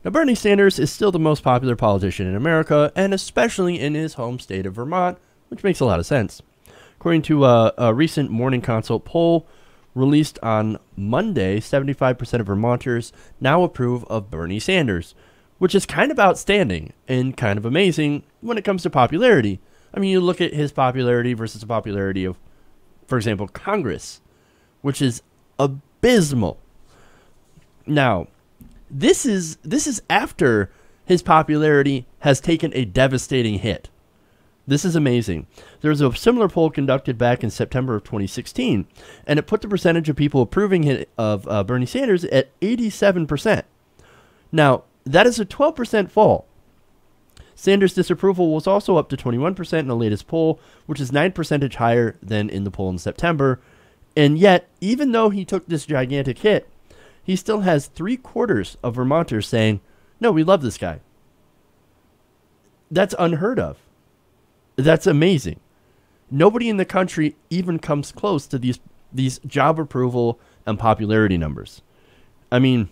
Now, Bernie Sanders is still the most popular politician in America, and especially in his home state of Vermont, which makes a lot of sense. According to a recent Morning Consult poll released on Monday, 75% of Vermonters now approve of Bernie Sanders, which is kind of outstanding and kind of amazing when it comes to popularity. I mean, you look at his popularity versus the popularity of, for example, Congress, which is abysmal. Now, this is after his popularity has taken a devastating hit. This is amazing. There was a similar poll conducted back in September of 2016, and it put the percentage of people approving of Bernie Sanders at 87%. Now, that is a 12% fall. Sanders' disapproval was also up to 21% in the latest poll, which is 9% higher than in the poll in September. And yet, even though he took this gigantic hit, he still has 3/4 of Vermonters saying, no, we love this guy. That's unheard of. That's amazing. Nobody in the country even comes close to these job approval and popularity numbers. I mean,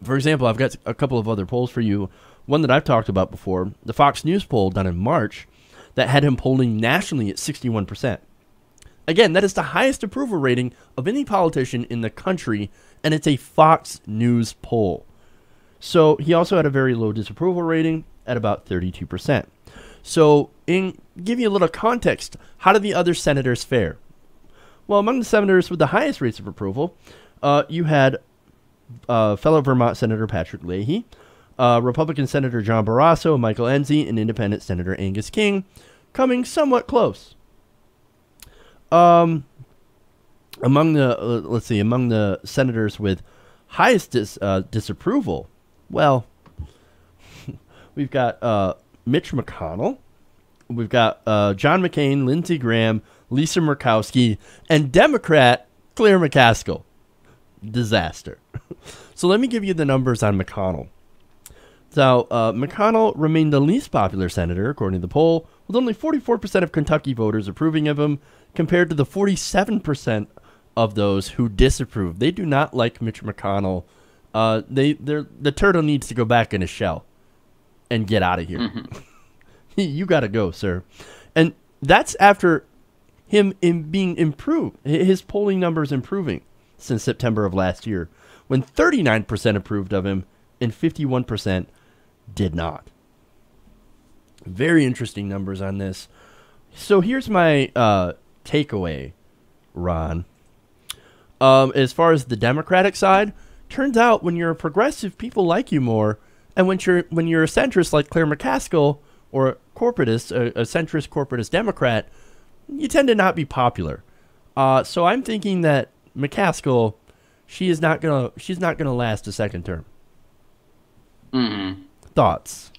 for example, I've got a couple of other polls for you. One that I've talked about before, the Fox News poll done in March that had him polling nationally at 61%. Again, that is the highest approval rating of any politician in the country, and it's a Fox News poll. So he also had a very low disapproval rating at about 32%. So, give you a little context, how did the other senators fare? Well, among the senators with the highest rates of approval, you had fellow Vermont Senator Patrick Leahy, Republican Senator John Barrasso, Michael Enzi, and Independent Senator Angus King, coming somewhat close. Among the senators with highest disapproval, well, we've got Mitch McConnell, we've got John McCain, Lindsey Graham, Lisa Murkowski, and Democrat Claire McCaskill. Disaster. So let me give you the numbers on McConnell. So McConnell remained the least popular senator, according to the poll, with only 44% of Kentucky voters approving of him, compared to the 47% of those who disapprove. They do not like Mitch McConnell. The turtle needs to go back in his shell and get out of here. Mm-hmm. You got to go, sir. And that's after him being improved, his polling numbers improving since September of last year, when 39% approved of him and 51% did not. Very interesting numbers on this. So here's my takeaway, Ron. As far as the Democratic side, turns out when you're a progressive, people like you more. And when you're a centrist like Claire McCaskill, or a corporatist, a centrist corporatist Democrat, you tend to not be popular. So I'm thinking that McCaskill, she's not gonna last a second term. Mm-hmm. Thoughts?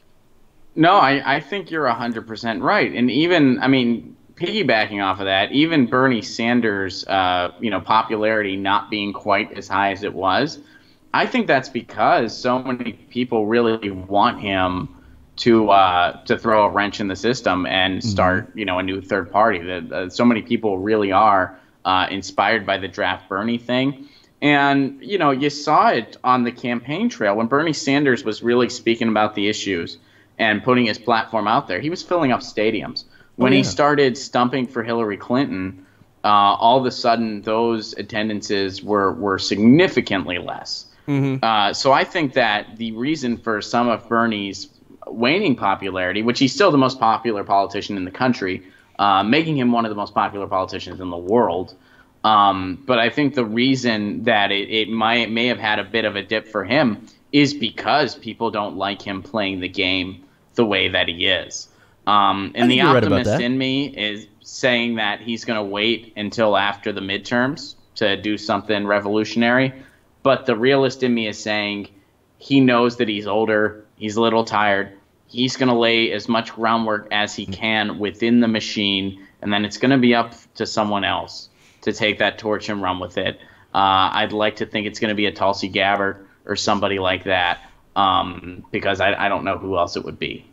No, I think you're 100% right. And even, I mean, piggybacking off of that, even Bernie Sanders, popularity not being quite as high as it was, I think that's because so many people really want him to throw a wrench in the system and start, a new third party. That so many people really are inspired by the Draft Bernie thing. And, you saw it on the campaign trail when Bernie Sanders was really speaking about the issues and putting his platform out there. He was filling up stadiums. When he started stumping for Hillary Clinton, all of a sudden those attendances were significantly less. Mm-hmm. So I think that the reason for some of Bernie's waning popularity, which he's still the most popular politician in the country, making him one of the most popular politicians in the world, but I think the reason that it may have had a bit of a dip for him is because people don't like him playing the game the way that he is. And the optimist in me is saying that he's going to wait until after the midterms to do something revolutionary. But the realist in me is saying he knows that he's older, he's a little tired. He's going to lay as much groundwork as he can within the machine, and then it's going to be up to someone else to take that torch and run with it. I'd like to think it's going to be a Tulsi Gabbard or somebody like that, because I don't know who else it would be.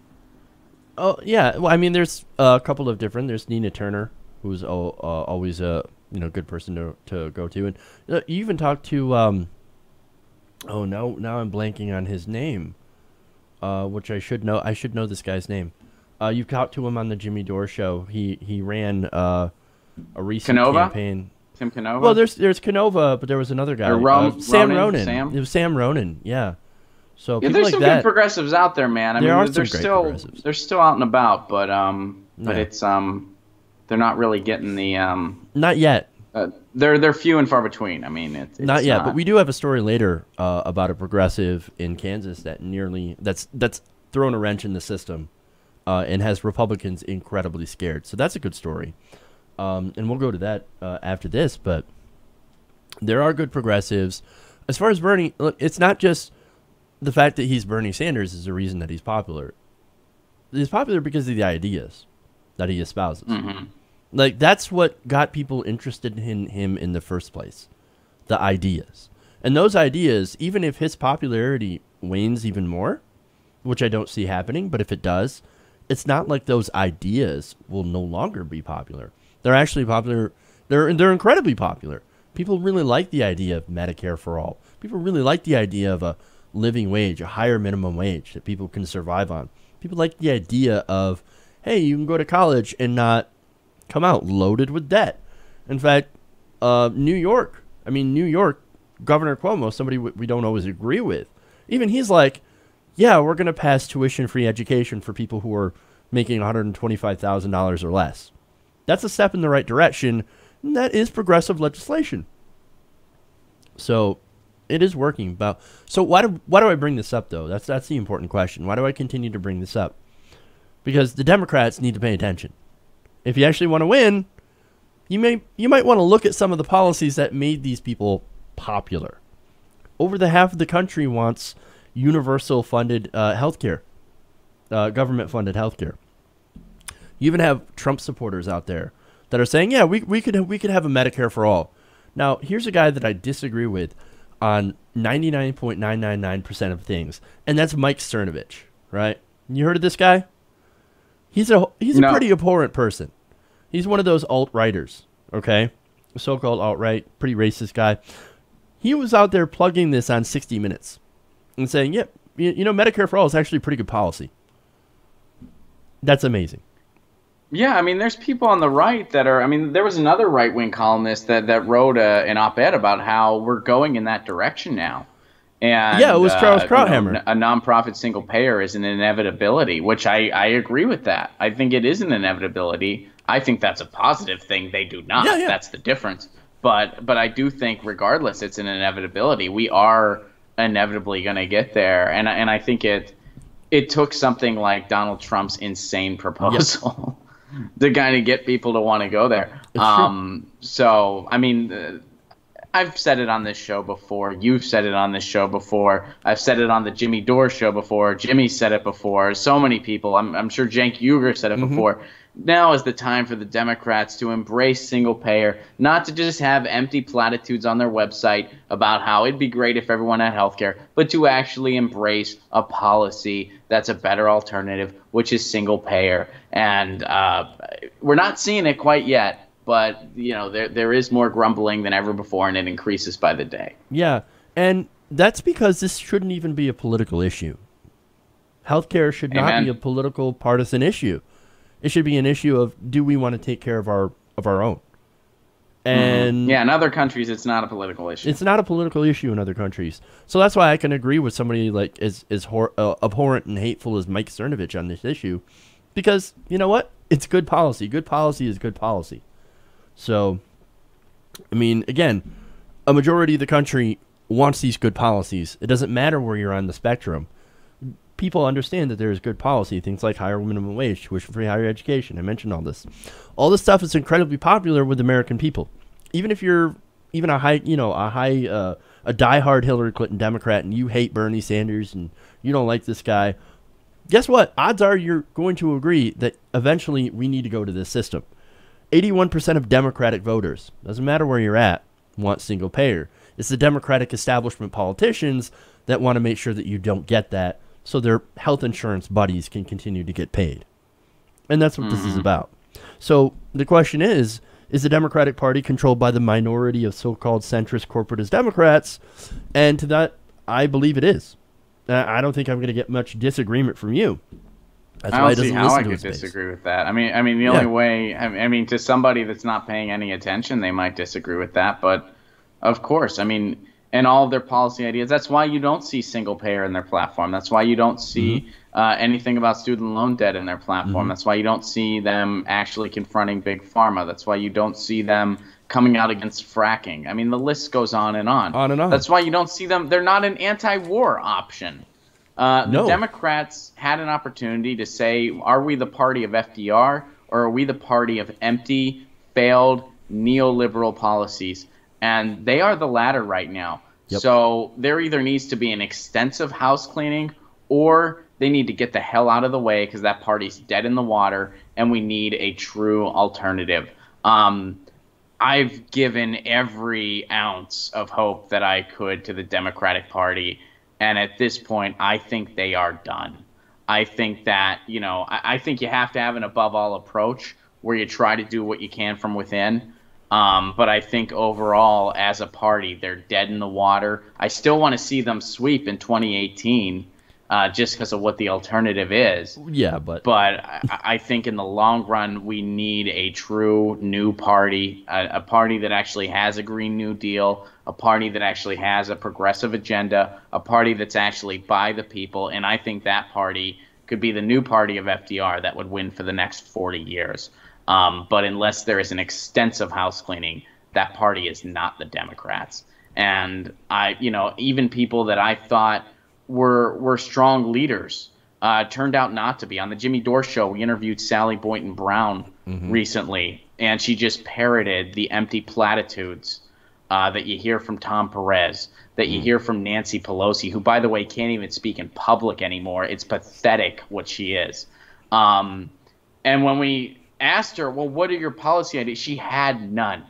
Oh, yeah. Well, I mean, there's a couple of different. There's Nina Turner, who's always a good person to go to. And you even talked to Oh, now I'm blanking on his name, which I should know. I should know this guy's name. You've talked to him on the Jimmy Dore show. He ran a recent Canova? campaign. Tim Canova? Well, there's Canova, but there was another guy. Sam Ronan. Sam? It was Sam Ronan, yeah. So Yeah, people there's like some that, good progressives out there, man. I There mean, are some they're great still progressives. they're still out and about, but Yeah. it's they're not really getting the Not yet. they're few and far between. I mean, it's Not yet, but we do have a story later about a progressive in Kansas that's thrown a wrench in the system and has Republicans incredibly scared. So that's a good story. And we'll go to that after this, but there are good progressives. As far as Bernie, look, it's not just the fact that he's Bernie Sanders is the reason that he's popular. He's popular because of the ideas that he espouses. Mm-hmm. Like, that's what got people interested in him in the first place. The ideas. And those ideas, even if his popularity wanes even more, which I don't see happening, but if it does, it's not like those ideas will no longer be popular. They're actually popular. They're incredibly popular. People really like the idea of Medicare for all. People really like the idea of a living wage, a higher minimum wage that people can survive on. People like the idea of, hey, you can go to college and not come out loaded with debt. In fact, New York, Governor Cuomo, somebody we don't always agree with, even he's like, yeah, we're going to pass tuition-free education for people who are making $125,000 or less. That's a step in the right direction, and that is progressive legislation. So it is working. So why do I bring this up, though? That's the important question. Why do I continue to bring this up? Because the Democrats need to pay attention. If you actually want to win, you might want to look at some of the policies that made these people popular. Over the half of the country wants universal funded healthcare, government funded healthcare. You even have Trump supporters out there that are saying, yeah, we could have a Medicare for all. Now, here's a guy that I disagree with on 99.999% of things, and that's Mike Cernovich, right? You heard of this guy? He's a pretty abhorrent person. He's one of those alt-righters, okay? So-called alt-right, pretty racist guy. He was out there plugging this on 60 Minutes and saying, yep, Medicare for all is actually a pretty good policy. That's amazing. Yeah, I mean, there's people on the right that are. I mean, there was another right-wing columnist that wrote an op-ed about how we're going in that direction now. And yeah, it was Charles Krauthammer. A nonprofit single payer is an inevitability, which I agree with that. I think it is an inevitability. I think that's a positive thing. They do not. Yeah. That's the difference. But I do think, regardless, it's an inevitability. We are inevitably going to get there, and I think it took something like Donald Trump's insane proposal. Yep. To kind of get people to want to go there. So, I mean, I've said it on this show before. You've said it on this show before. I've said it on the Jimmy Dore show before. Jimmy said it before. So many people. I'm sure Cenk Uygur said it before. Now is the time for the Democrats to embrace single payer, not to just have empty platitudes on their website about how it'd be great if everyone had health care, but to actually embrace a policy that's a better alternative, which is single payer. And we're not seeing it quite yet, but there is more grumbling than ever before, and it increases by the day. Yeah, and that's because this shouldn't even be a political issue. Healthcare should not be a political partisan issue. It should be an issue of, do we want to take care of our own? And yeah, in other countries, it's not a political issue. It's not a political issue in other countries. So that's why I can agree with somebody like as abhorrent and hateful as Mike Cernovich on this issue, because you know what? It's good policy. Good policy is good policy. So, I mean, again, a majority of the country wants these good policies. It doesn't matter where you're on the spectrum. People understand that there is good policy, things like higher minimum wage, tuition-free higher education. I mentioned all this. All this stuff is incredibly popular with American people. Even if you're even a diehard Hillary Clinton Democrat and you hate Bernie Sanders and you don't like this guy, guess what? Odds are you're going to agree that eventually we need to go to this system. 81% of Democratic voters, doesn't matter where you're at, want single payer. It's the Democratic establishment politicians that want to make sure that you don't get that, so their health insurance buddies can continue to get paid. And that's what this is about. So the question is the Democratic Party controlled by the minority of so-called centrist corporatist Democrats? And to that, I believe it is. I don't think I'm going to get much disagreement from you. That's I why don't he see doesn't how listen I to could his base. disagree with that. I mean, the only way. I mean, to somebody that's not paying any attention, they might disagree with that. But of course, I mean, and all of their policy ideas. That's why you don't see single payer in their platform. That's why you don't see anything about student loan debt in their platform. That's why you don't see them actually confronting big pharma. That's why you don't see them coming out against fracking. I mean, the list goes on and on. On and on. That's why you don't see them. They're not an anti-war option. The Democrats had an opportunity to say, are we the party of FDR or are we the party of empty, failed, neoliberal policies? And they are the latter right now. Yep. So there either needs to be an extensive house cleaning or they need to get the hell out of the way because that party's dead in the water and we need a true alternative. I've given every ounce of hope that I could to the Democratic Party. And at this point, I think they are done. I think that, I think you have to have an above all approach where you try to do what you can from within. But I think overall, as a party, they're dead in the water. I still want to see them sweep in 2018 just because of what the alternative is. Yeah, but I think in the long run, we need a true new party, a party that actually has a Green New Deal, a party that actually has a progressive agenda, a party that's actually by the people. And I think that party could be the new party of FDR that would win for the next 40 years. But unless there is an extensive house cleaning, that party is not the Democrats. And even people that I thought were strong leaders turned out not to be. On the Jimmy Dore show, we interviewed Sally Boynton Brown recently, and she just parroted the empty platitudes that you hear from Tom Perez, that you hear from Nancy Pelosi, who, by the way, can't even speak in public anymore. It's pathetic what she is. And when we asked her, well, what are your policy ideas? She had none.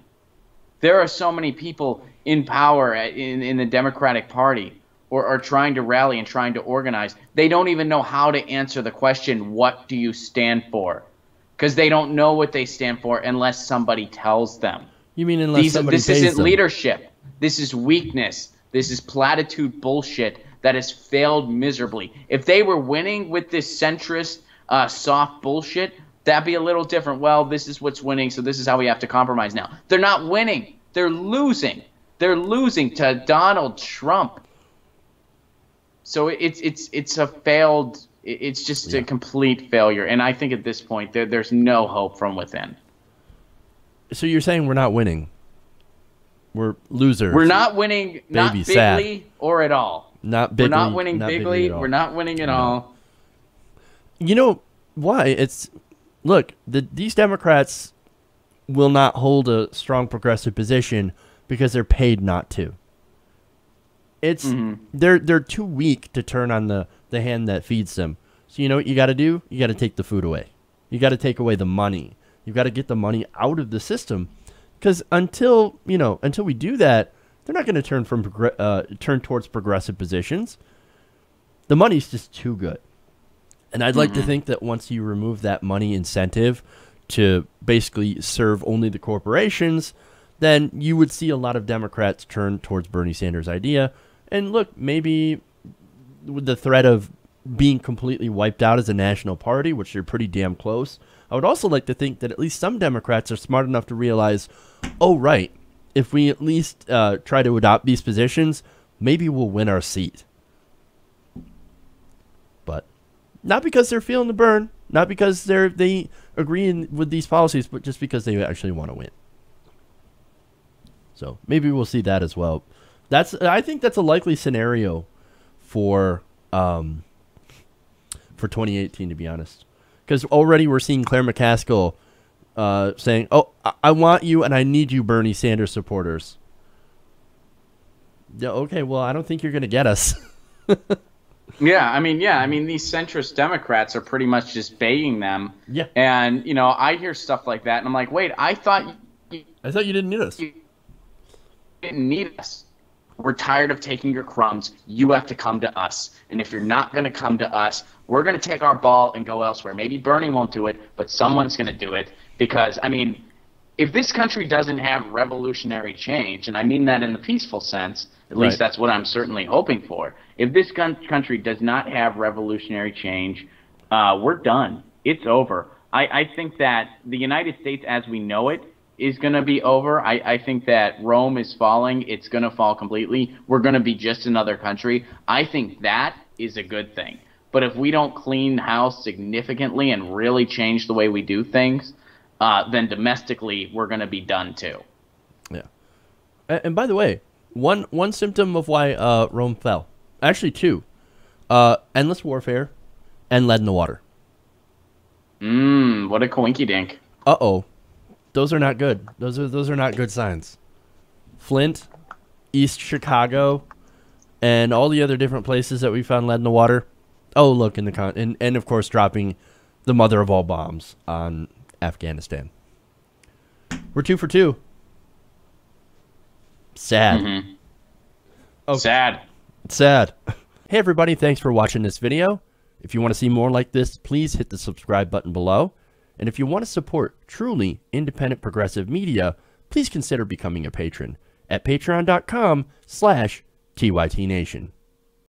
There are so many people in power in the Democratic Party or trying to rally and trying to organize. They don't even know how to answer the question, what do you stand for? Because they don't know what they stand for unless somebody tells them. You mean unless somebody pays them? This isn't leadership. This is weakness. This is platitude bullshit that has failed miserably. If they were winning with this centrist, soft bullshit, that'd be a little different. Well, this is what's winning, so this is how we have to compromise now. They're not winning. They're losing. They're losing to Donald Trump. So it's a failed. It's just a complete failure. And I think at this point there's no hope from within. So you're saying we're not winning? We're losers. We're not winning. Not bigly sad. Or at all. Not bigly. We're not winning bigly. We're not winning at all. You know why? Look, these Democrats will not hold a strong progressive position because they're paid not to. They're too weak to turn on the hand that feeds them. So you know what you got to do? You got to take the food away. You got to take away the money. You got to get the money out of the system, because until we do that, they're not going to turn towards progressive positions. The money's just too good. And I'd like to think that once you remove that money incentive to basically serve only the corporations, then you would see a lot of Democrats turn towards Bernie Sanders' idea. And look, maybe with the threat of being completely wiped out as a national party, which they're pretty damn close, I would also like to think that at least some Democrats are smart enough to realize, oh, right, if we at least try to adopt these positions, maybe we'll win our seat. But not because they're feeling the burn, not because they agree with these policies, but just because they actually want to win. So maybe we'll see that as well. I think that's a likely scenario for 2018, to be honest, because already we're seeing Claire McCaskill saying, "Oh, I want you and I need you, Bernie Sanders supporters." Yeah, okay, well, I don't think you're going to get us. I mean, these centrist Democrats are pretty much just begging them. Yeah. And, I hear stuff like that, and I'm like, wait, I thought you didn't need us. You didn't need us. We're tired of taking your crumbs. You have to come to us. And if you're not going to come to us, we're going to take our ball and go elsewhere. Maybe Bernie won't do it, but someone's going to do it. Because, if this country doesn't have revolutionary change, and I mean that in the peaceful sense, at least that's what I'm certainly hoping for. If this country does not have revolutionary change, we're done. It's over. I think that the United States as we know it is going to be over. I think that Rome is falling. It's going to fall completely. We're going to be just another country. I think that is a good thing. But if we don't clean house significantly and really change the way we do things, then domestically we're going to be done too. Yeah. And by the way, one symptom of why Rome fell, actually two, endless warfare and lead in the water. What a coinky dink. Uh-oh. Those are not good. Those are not good signs. Flint, East Chicago, and all the other different places that we found lead in the water. Oh, look, and of course dropping the mother of all bombs on Afghanistan. We're 2 for 2. Sad. Mm-hmm. Okay. Sad. Hey, everybody. Thanks for watching this video. If you want to see more like this, please hit the subscribe button below. And if you want to support truly independent progressive media, please consider becoming a patron at patreon.com/TYTNation.